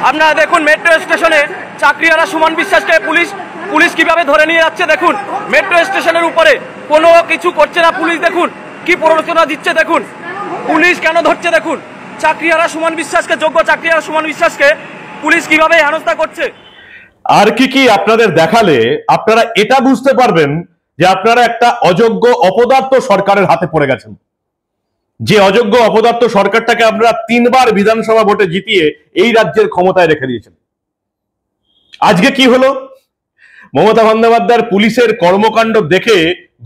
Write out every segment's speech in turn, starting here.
আপনারা দেখুন মেট্রো স্টেশনে চাকরিহারা সুমন বিশ্বাসকে পুলিশ কিভাবে ধরে নিয়ে যাচ্ছে। দেখুন মেট্রো স্টেশনের উপরে কোনো কিছু করছে না পুলিশ। দেখুন কি প্ররোচনা দিচ্ছে, দেখুন পুলিশ কেন ধরছে। দেখুন চাকরিহারা সুমন বিশ্বাসকে, যোগ্য চাকরিহারা সুমন বিশ্বাসকে পুলিশ কিভাবে হেনস্থা করছে। আর কি আপনাদের দেখালে আপনারা এটা বুঝতে পারবেন যে আপনারা একটা অযোগ্য অপদার্থ সরকারের হাতে পড়ে গেছেন। যে অযোগ্য অপদার্থ সরকারটাকে আপনারা 3 বার বিধানসভা ভোটে জিতিয়ে এই রাজ্যের ক্ষমতায় রেখে দিয়েছেন। আজকে কি হলো? মমতা বন্দ্যোপাধ্যায়ের পুলিশের কর্মকাণ্ড দেখে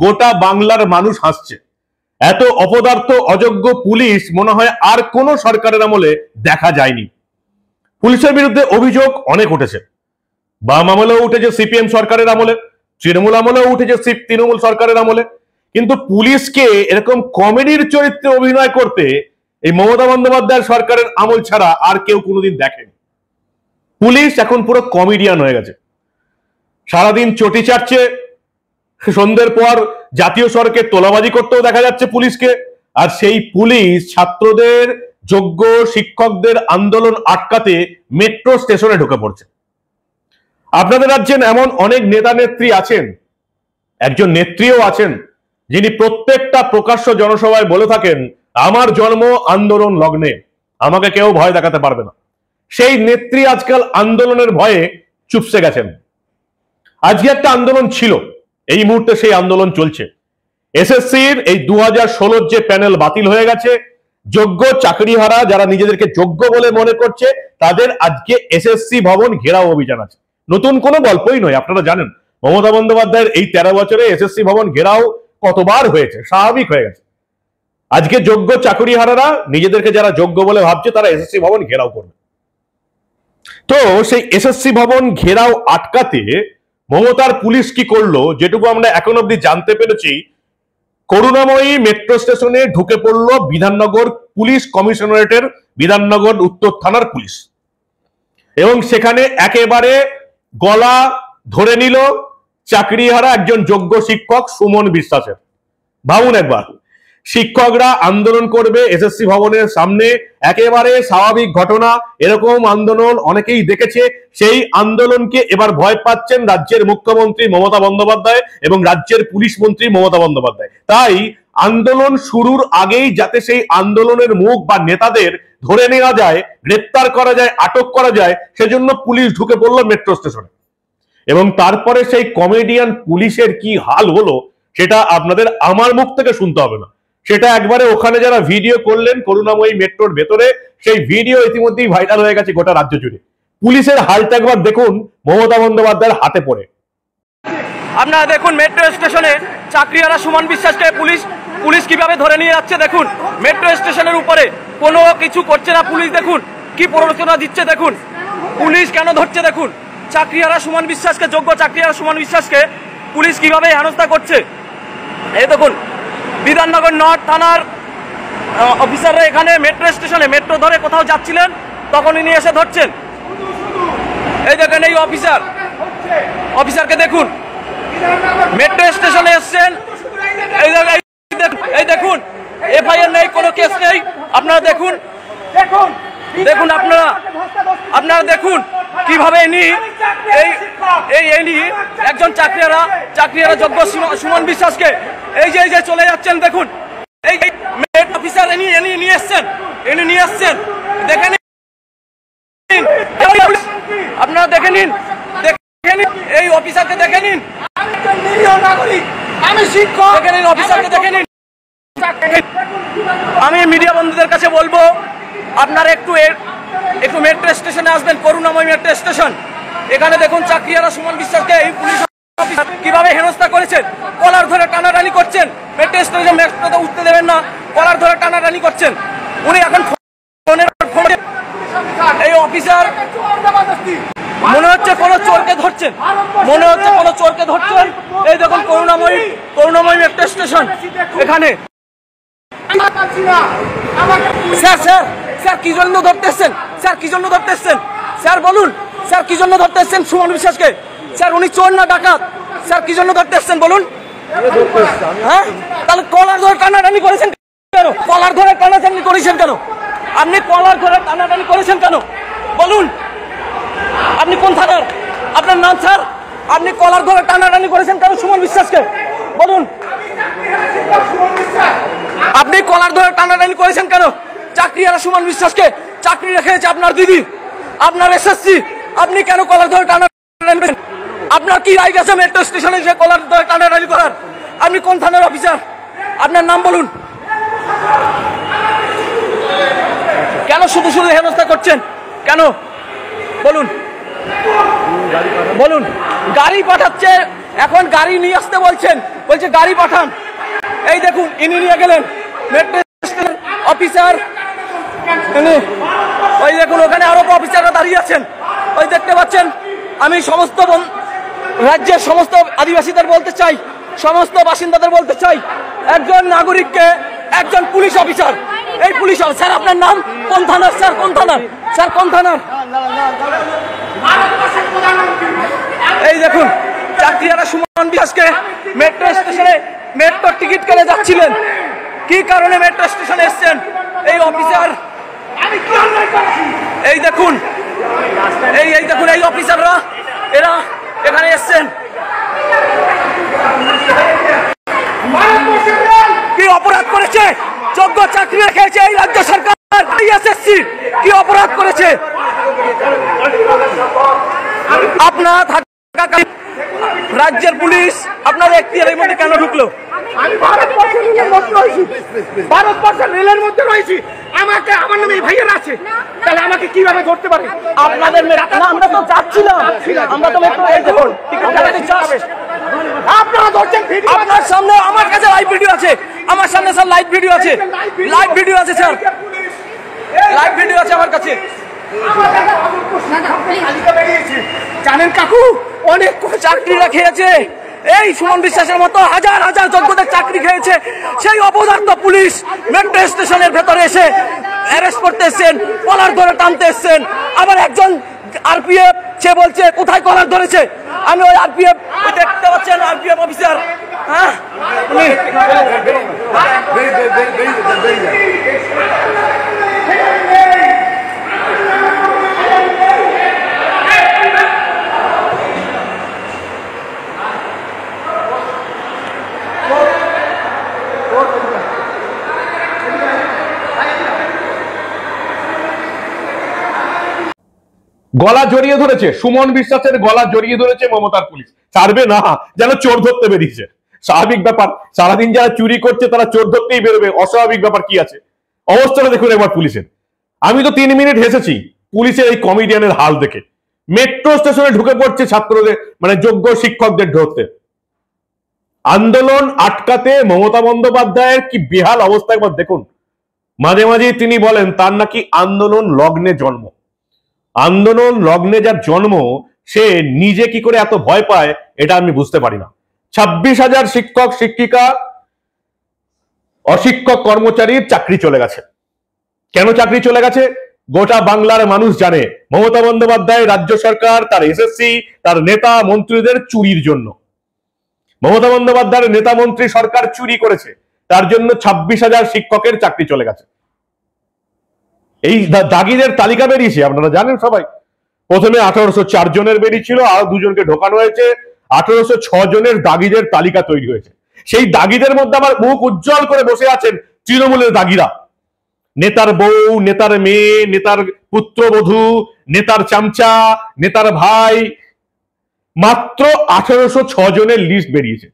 গোটা বাংলার মানুষ হাসছে। এত অপদার্থ অযোগ্য পুলিশ মনে হয় আর কোন সরকারের আমলে দেখা যায়নি। পুলিশের বিরুদ্ধে অভিযোগ অনেক উঠেছে, বাম আমলেও উঠেছে, সিপিএম সরকারের আমলে, তৃণমূল আমলেও উঠেছে, তৃণমূল সরকারের আমলে। কিন্তু পুলিশকে এরকম কমেডির চরিত্রে অভিনয় করতে এই মমতা বন্দ্যোপাধ্যায়ের সরকারের আমল ছাড়া আর কেউ কোনোদিন দেখেনি। পুলিশ এখন পুরো কমেডিয়ান হয়ে গেছে। সারাদিন চটি চাটছে, সন্ধ্যের পর জাতীয় সড়কে তোলাবাজি করতেও দেখা যাচ্ছে পুলিশকে। আর সেই পুলিশ ছাত্রদের, যোগ্য শিক্ষকদের আন্দোলন আটকাতে মেট্রো স্টেশনে ঢুকে পড়ছে। আপনাদের রাজ্যে এমন অনেক নেতা নেত্রী আছেন, একজন নেত্রীও আছেন, যিনি প্রত্যেকটা প্রকাশ্য জনসভায় বলে থাকেন আমার জন্ম আন্দোলন লগ্নে, আমাকে কেউ ভয় দেখাতে পারবে না। সেই নেত্রী আজকাল আন্দোলনের ভয়ে চুপসে গেছেন। আজকে একটা আন্দোলন ছিল, এই মুহূর্তে সেই আন্দোলন চলছে। এসএসসির এই 2016 যে প্যানেল বাতিল হয়ে গেছে, যোগ্য চাকরিহারা যারা নিজেদেরকে যোগ্য বলে মনে করছে তাদের আজকে এসএসসি ভবন ঘেরাও অভিযান আছে। নতুন কোনো গল্পই নয়, আপনারা জানেন মমতা বন্দ্যোপাধ্যায়ের এই 13 বছরে এসএসসি ভবন ঘেরাও কতবার হয়েছে, স্বাভাবিক হয়ে গেছে। আজকে যোগ্য চাকরিহারারা নিজেদেরকে যারা যোগ্য বলে ভাবছে তারা এসএসসি ভবন ঘেরাও করবে। তো সেই এসএসসি ভবন ঘেরাও আটকাতে মমতার পুলিশ কি করলো, যেটুকু আমরা এখন অব্দি জানতে পেরেছি, করুণাময়ী মেট্রো স্টেশনে ঢুকে পড়লো বিধাননগর পুলিশ কমিশনারেটের বিধাননগর উত্তর থানার পুলিশ, এবং সেখানে একেবারে গলা ধরে নিল চাকরিহারা একজন যোগ্য শিক্ষক সুমন বিশ্বাসের। ভাবুন একবার, শিক্ষকরা আন্দোলন করবে এসএসসি ভবনের সামনে, একেবারে স্বাভাবিক ঘটনা। এরকম আন্দোলন অনেকেই দেখেছে। সেই আন্দোলনকে এবার ভয় পাচ্ছেন রাজ্যের মুখ্যমন্ত্রী মমতা বন্দ্যোপাধ্যায় এবং রাজ্যের পুলিশ মন্ত্রী মমতা বন্দ্যোপাধ্যায়। তাই আন্দোলন শুরুর আগেই যাতে সেই আন্দোলনের মুখ বা নেতাদের ধরে নেওয়া যায়, গ্রেপ্তার করা যায়, আটক করা যায়, সেজন্য পুলিশ ঢুকে পড়লো মেট্রো স্টেশনে। এবং তারপরে সেই কমেডিয়ান পুলিশের কি হাল হলো সেটা আপনাদের আমার মুখ থেকে শুনতে হবে না, সেটা একবারে ওখানে যারা ভিডিও করলেন করুণাময়ী মেট্রোর ভেতরে, সেই ভিডিও ইতিমধ্যেই ভাইরাল হয়ে গেছে গোটা রাজ্য জুড়ে। পুলিশের হালটা একবার দেখুন মমতা বন্দ্যোপাধ্যায়ের হাতে পড়ে। আপনারা দেখুন মেট্রো স্টেশনে চাকরিহারা সুমন বিশ্বাসকে পুলিশ কিভাবে ধরে নিয়ে যাচ্ছে। দেখুন মেট্রো স্টেশনের উপরে কোনো কিছু করছে না পুলিশ। দেখুন কি প্ররোচনা দিচ্ছে, দেখুন পুলিশ কেন ধরছে। দেখুন চাকরিহারা সুমন বিশ্বাসকে, যোগ্য চাকরিহারা সুমন বিশ্বাসকে পুলিশ কিভাবে হেনস্থা করছে। এই দেখুন বিধাননগর নর্থ থানার অফিসাররা এখানে মেট্রো স্টেশনে মেট্রো ধরে কোথাও যাচ্ছিলেন, তখন ইনি এসে ধরছেন। এই দেখেন এই অফিসারকে দেখুন, মেট্রো স্টেশনে এসছেন। এই দেখুন এফআইআর নেই, কোনো কেস নেই। আপনারা দেখুন আপনারা দেখুন কিভাবে ইনি একজন চাকরিহারা যোগ্য সুমন বিশ্বাসকে এই যে চলে যাচ্ছেন। দেখুন এই অফিসার ইনি নিয়ে এসছেন, দেখে নিন আপনারা, দেখে নিন এই অফিসারকে, দেখে নিন আমি শিক্ষক, দেখে নিন অফিসারকে, দেখে নিন। আমি মিডিয়া বন্ধুদের কাছে বলবো আপনারা একটু মেট্রো স্টেশনে আসবেন, করুণাময়ী মেট্রো স্টেশন। এখানে দেখুন চাকরিহারা সুমন বিশ্বাসকে এই পুলিশ অফিসার কিভাবে হেনস্থা করেছেন। কলার ধরে টানাটানি করছেন, মেট্রো স্টেশনে মেট্রোতে উঠতে দেবেন না, কলার ধরে টানাটানি করছেন। উনি এখন এই অফিসার মনে হচ্ছে কোনো চোরকে ধরছেন, এই দেখুন করুণাময়ী মেট্রো স্টেশন। এখানে স্যার কি জন্য ধরতে এসছেন? স্যার বলুন, স্যার কি জন্য ধরতে এসছেন সুমন বিশ্বাসকে? স্যার উনি চোর না ডাকাত? স্যার কি জন্য ধরতে এসছেন বলুন? হ্যাঁ, তাহলে কলার ধরে টানাটানি করেছেন কেন? আপনি কলার ধরে টানাটানি করেছেন কেন বলুন? আপনি কোন থানার? আপনার নাম স্যার? আপনি কলার ধরে টানাটানি করেছেন কেন সুমন বিশ্বাসকে? বলুন, আপনি কলার ধরে টানাটানি করেছেন কেন? চাকরিয়ারা সুমন বিশ্বাসকে চাকরি রেখেছে আপনার দিদি, আপনার এসএসসি, আপনি কেন কলার ধরে টানাটানি করেন? আপনার কি রাইট আছে মেট্রো স্টেশনে এসে কলার ধরে টানাটানি করার? আপনি কোন থানার অফিসার? আপনার নাম বলুন। কেন শুধু শুধু হেনস্থা করছেন কেন? বলুন বলুন। গাড়ি পাঠাচ্ছে, এখন গাড়ি নিয়ে আসতে বলছেন, বলছে গাড়ি পাঠান। এই দেখুন ইনি নিয়ে গেলেন মেট্রো স্টেশন অফিসার, ওই দেখুন ওখানে আরো অফিসাররা দাঁড়িয়ে আছেন, ওই দেখতে পাচ্ছেন। আমি সমস্ত রাজ্যের সমস্ত আদিবাসীদের বলতে চাই, সমস্ত বাসিন্দাদের বলতে চাই, একজন নাগরিককে একজন পুলিশ অফিসার, এই পুলিশ স্যার আপনার নাম? কোন থানার স্যার? কোন থানার স্যার? কোন থানার? এই দেখুন চাকরিয়ারা সুমন বিশ্বাসকে মেট্রো স্টেশনে মেট্রো টিকিট কেটে যাচ্ছিলেন, কি কারণে মেট্রো স্টেশনে এসছেন এই অফিসার? এই দেখুন এই দেখুন এই অফিসাররা এরা এখানে এসছেন, কি অপরাধ করেছে? যোগ্য চাকরি রেখেছে এই রাজ্য সরকার, এসএসসি কি অপরাধ করেছে? আপনার রাজ্যের পুলিশ আপনার এখতিয়ারের মধ্যে কেন ঢুকলো? আমি ভারতবর্ষের রেলের মধ্যে রয়েছি, আমাকে আমার নামে ভাইয়ের আছে, তাহলে আমাকে কিভাবে ধরতে পারে? আপনাদের আমরা তো যাচ্ছিলাম, আমরা তো আপনারা ধরছেন। আপনার সামনে আমার কাছে লাইভ ভিডিও আছে, আমার সামনে স্যার লাইভ ভিডিও আছে, লাইভ ভিডিও আছে স্যার, লাইভ ভিডিও আছে আমার কাছে। জানেন কাকু, অনেক চাকরিরা খেয়েছে, এই সুমন বিশ্বাসের মতো হাজার হাজার যোগ্যদের চাকরি খেয়েছে। সেই অপদার্থ পুলিশ মেট্রো স্টেশনের ভেতরে এসে অ্যারেস্ট করতে এসছেন, কলার ধরে টানতে এসছেন। আবার একজন আরপিএফ সে বলছে কোথায় কলার ধরেছে? আমি ওই আরপিএফ দেখতে পাচ্ছেন, আরপিএফ অফিসার, হ্যাঁ গলা জড়িয়ে ধরেছে, সুমন বিশ্বাসের গলা জড়িয়ে ধরেছে মমতার পুলিশ। ছাড়বে না, যেন চোর ধরতে বেরিয়েছে। স্বাভাবিক ব্যাপার, সারাদিন যারা চুরি করছে তারা চোর ধরতেই বেরোবে, অস্বাভাবিক ব্যাপার কি আছে? অবস্থাটা দেখুন একবার পুলিশের। আমি তো 3 মিনিট হেসেছি পুলিশের এই কমেডিয়ানের হাল দেখে। মেট্রো স্টেশনে ঢুকে পড়ছে ছাত্রদের, মানে যোগ্য শিক্ষকদের ধরতে। আন্দোলন আটকাতে মমতা বন্দ্যোপাধ্যায়ের কি বেহাল অবস্থা একবার দেখুন। মাঝে মাঝে তিনি বলেন তার নাকি আন্দোলন লগ্নে জন্ম। আন্দোলন লগ্নে যার জন্ম সে নিজে কি করে এত ভয় পায় এটা আমি বুঝতে পারি না। 26,000 শিক্ষক শিক্ষিকা অশিক্ষক কর্মচারীর চাকরি চলে গেছে। কেন চাকরি চলে গেছে? গোটা বাংলার মানুষ জানে, মমতা বন্দ্যোপাধ্যায় রাজ্য সরকার তার এসএসসি তার নেতা মন্ত্রীদের চুরির জন্য। মমতা বন্দ্যোপাধ্যায়ের নেতা মন্ত্রী সরকার চুরি করেছে, তার জন্য 26,000 শিক্ষকের চাকরি চলে গেছে। এই দাগিদের তালিকা বেরিয়েছে, আপনারা জানেন সবাই। প্রথমে 1804 জনের বেরিয়েছিল, আরো 2 জনকে ঢোকানো হয়েছে, 1806 জনের দাগিদের তালিকা তৈরি হয়েছে। সেই দাগিদের মধ্যে আমার মুখ উজ্জ্বল করে বসে আছেন তৃণমূলের দাগিরা। নেতার বউ, নেতার মেয়ে, নেতার পুত্রবধূ, নেতার চামচা, নেতার ভাই, মাত্র 1806 জনের লিস্ট বেরিয়েছে।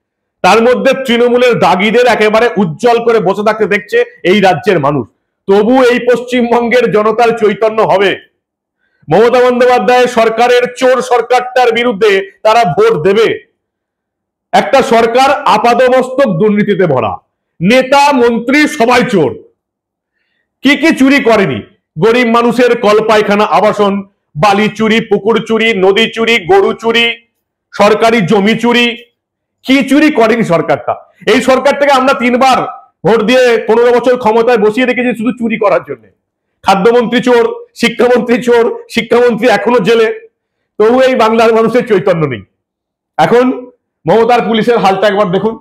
তার মধ্যে তৃণমূলের দাগিদের একেবারে উজ্জ্বল করে বসে থাকতে দেখছে এই রাজ্যের মানুষ। তবু এই পশ্চিমবঙ্গের জনতার চৈতন্য হবে, মমতা বন্দ্যোপাধ্যায় সরকারের চোর সরকারটার বিরুদ্ধে তারা ভোট দেবে। একটা সরকার আপাদমস্তক দুর্নীতিতে ভরা, নেতা মন্ত্রী সবাই চোর। কি কি চুরি করেনি? গরিব মানুষের কল পায়খানা আবাসন, বালি চুরি, পুকুর চুরি, নদী চুরি, গরু চুরি, সরকারি জমি চুরি। কি চুরি করেনি সরকারটা? এই সরকারটাকে আমরা 3 বার ভোট দিয়ে 15 বছর ক্ষমতায় বসিয়ে রেখেছি শুধু চুরি করার জন্য। খাদ্যমন্ত্রী চোর, শিক্ষামন্ত্রী চোর, শিক্ষামন্ত্রী এখনো জেলে, তবু এই বাংলার মানুষের চৈতন্য নেই। এখন মমতার পুলিশের হালটা একবার দেখুন।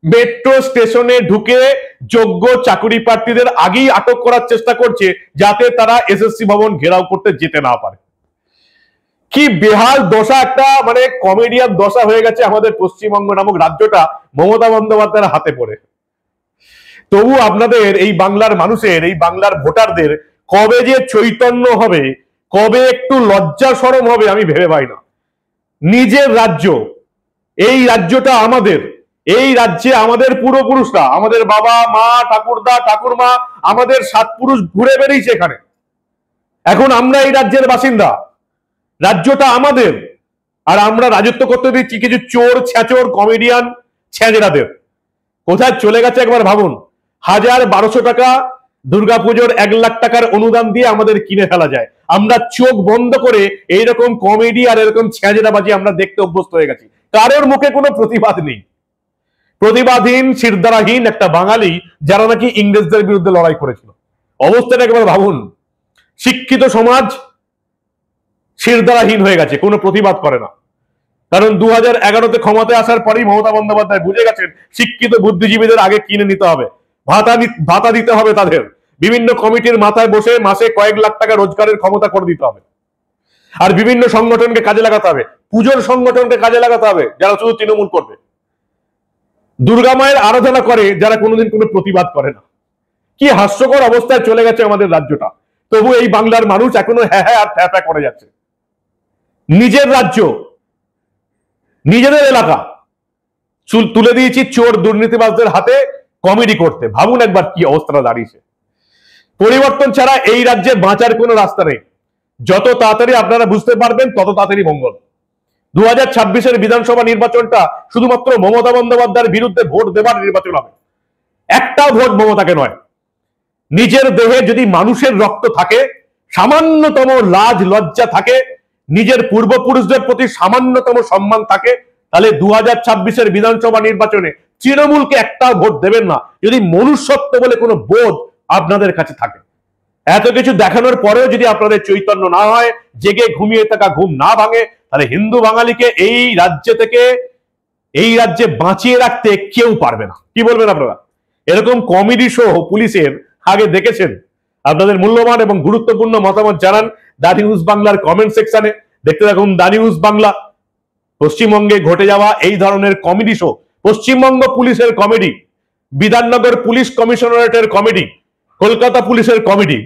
মেট্রো স্টেশনে ঢুকে যোগ্য চাকরি প্রার্থীদের আগেই আটক করার চেষ্টা করছে, যাতে তারা এসএসসি ভবন ঘেরাও করতে যেতে না পারে। কি বেহাল দশা, একটা মানে কমেডিয়ান দশা হয়ে গেছে আমাদের পশ্চিমবঙ্গ নামক রাজ্যটা মমতা বন্দ্যোপাধ্যায়ের হাতে পড়ে। তবু আপনাদের এই বাংলার মানুষের, এই বাংলার ভোটারদের কবে যে চৈতন্য হবে, কবে একটু লজ্জা শরম হবে আমি ভেবে পাই না। নিজের রাজ্য, এই রাজ্যটা আমাদের, এই রাজ্যে আমাদের পূর্বপুরুষরা, আমাদের বাবা মা ঠাকুরদা ঠাকুরমা, আমাদের সাত পুরুষ ঘুরে বেরিয়েছে এখানে। এখন আমরা এই রাজ্যের বাসিন্দা, রাজ্যটা আমাদের, আর আমরা রাজত্ব করতে দিচ্ছি কিছু চোর ছ্যাচোর কমেডিয়ান ছ্যাঁচড়াদের। কোথায় চলে গেছে একবার ভাবুন। 1200 টাকা দুর্গাপুজোর 1 লাখ টাকার অনুদান দিয়ে আমাদের কিনে ফেলা যায়। আমরা চোখ বন্ধ করে এইরকম কমেডি আর এরকম ছ্যাঁচড়াবাজি আমরা দেখতে অভ্যস্ত হয়ে গেছি। কারোর মুখে কোনো প্রতিবাদ নেই। প্রতিবাদহীন শিরদাঁড়াহীন একটা বাঙালি যারা নাকি ইংরেজদের বিরুদ্ধে লড়াই করেছিল। অবস্থাটা একবার ভাবুন। শিক্ষিত সমাজ শিরদাঁড়াহীন হয়ে গেছে, কোনো প্রতিবাদ করে না। কারণ 2011-তে ক্ষমতায় আসার পরেই মমতা বন্দ্যোপাধ্যায় বুঝে গেছেন শিক্ষিত বুদ্ধিজীবীদের আগে কিনে নিতে হবে, ভাতা দিতে হবে, তাদের বিভিন্ন কমিটির মাথায় বসে মাসে কয়েক লাখ টাকা রোজগারের ক্ষমতা করে দিতে হবে। আর বিভিন্ন সংগঠনকে কাজে লাগাতে হবে, পুজোর সংগঠনকে কাজে লাগাতে হবে যারা শুধু তৃণমূল করবে, দুর্গা মায়ের আরাধনা করে যারা কোনোদিন কোনো প্রতিবাদ করে না। কি হাস্যকর অবস্থায় চলে গেছে আমাদের রাজ্যটা। তবু এই বাংলার মানুষ এখনো হ্যাঁ হ্যাঁ আর থ্যাঁ থ্যাঁ করে যাচ্ছে। নিজের রাজ্য, নিজেদের এলাকা তুলে দিয়েছি চোর দুর্নীতিবাজদের হাতে কমেডি করতে। ভাবুন একবার কি অবস্থাটা দাঁড়িয়েছে। পরিবর্তন ছাড়া এই রাজ্যে বাঁচার কোনো রাস্তা নেই। যত তাড়াতাড়ি আপনারা বুঝতে পারবেন তত তাড়াতাড়ি মঙ্গল। 2026-এর বিধানসভা নির্বাচনটা শুধুমাত্র মমতা বন্দ্যোপাধ্যায়ের বিরুদ্ধে ভোট দেবার নির্বাচন হবে। একটাও ভোট মমতাকে নয়। নিজের দেহে যদি মানুষের রক্ত থাকে, সামান্যতম লাজ লজ্জা থাকে, নিজের পূর্বপুরুষদের প্রতি সামান্যতম সম্মান থাকে, তাহলে 2026-এর বিধানসভা নির্বাচনে তৃণমূলকে একটাও ভোট দেবেন না, যদি মনুষ্যত্ব বলে কোনো বোধ আপনাদের কাছে থাকে। এত কিছু দেখানোর পরেও যদি আপনাদের চৈতন্য না হয়, জেগে ঘুমিয়ে থাকা ঘুম না ভাঙে, তাহলে হিন্দু বাঙালিকে এই রাজ্য থেকে, এই রাজ্যে বাঁচিয়ে রাখতে কেউ পারবে না। কি বলবেন আপনারা? এরকম কমেডি শো পুলিশের আগে দেখেছেন? আপনাদের মূল্যবান এবং গুরুত্বপূর্ণ মতামত জানান দা নিউজ বাংলার কমেন্ট সেকশনে। দেখতে থাকুন দা নিউজ বাংলা। পশ্চিমবঙ্গে ঘটে যাওয়া এই ধরনের কমেডি শো, পশ্চিমবঙ্গ পুলিশের কমেডি, বিধাননগর পুলিশ কমিশনারেটের কমেডি, কলকাতা পুলিশের কমেডি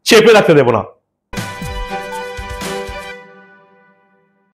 চেপে রাখতে দেব না।